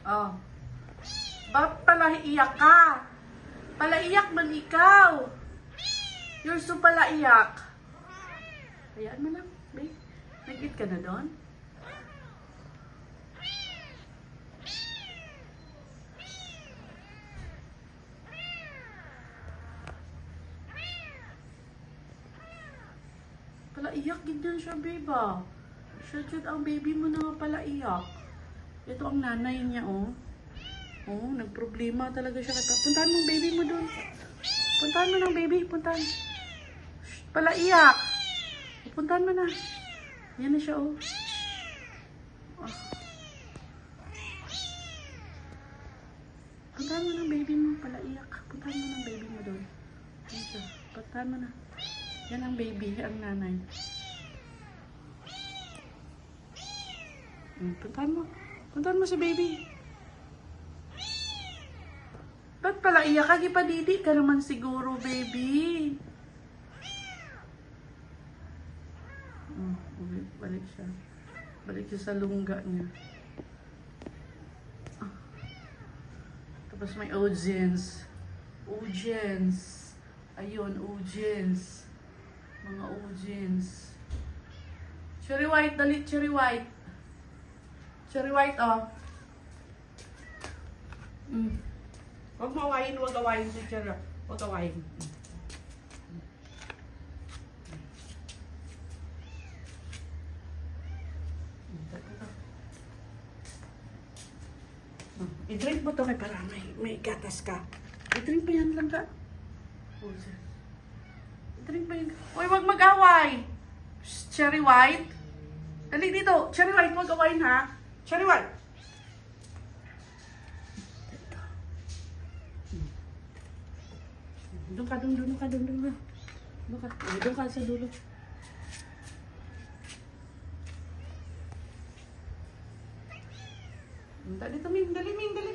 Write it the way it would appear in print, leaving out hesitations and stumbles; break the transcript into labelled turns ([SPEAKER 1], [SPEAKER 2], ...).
[SPEAKER 1] Oh. Bakit palaiyak ka? Palaiyak man ikaw. You're so palaiyak. Hayaan mo lang, babe. Nag-eat ka na doon? Palaiyak din siya, babe, ah. Siya dyan ang baby mo na palaiyak. Ito ang nanay niya, oh. Oh, nagproblema talaga siya. Puntahan mo ang baby mo doon. Puntahan mo ng baby. Puntahan. Shh, palaiyak. Puntahan mo na. Yan na siya, oh. Oh. Puntahan mo ng baby mo. Palaiyak. Puntahan mo ng baby mo doon. Yan siya. Puntahan mo na. Yan ang baby, ang nanay. Puntahan mo. Puntahan mo si baby. Ba't pala iyak ka? Gipadidi ka naman siguro, baby. Balik siya. Balik siya sa lungga niya. Tapos may audience. Audience. Ayun, audience. Mga audience. Cherry white, dali, cherry white. Cherry white, oh. Huwag mawain, huwag awain si Cherry. Huwag awain. I-drink mo to kay para may gatas ka. I-drink mo yan lang ka. I-drink mo yan. Uy, huwag mag-away. Cherry white. Dali dito. Cherry white, huwag awain ha. Cherry white. Doon ka sa dulo. Dali, Ming, dali.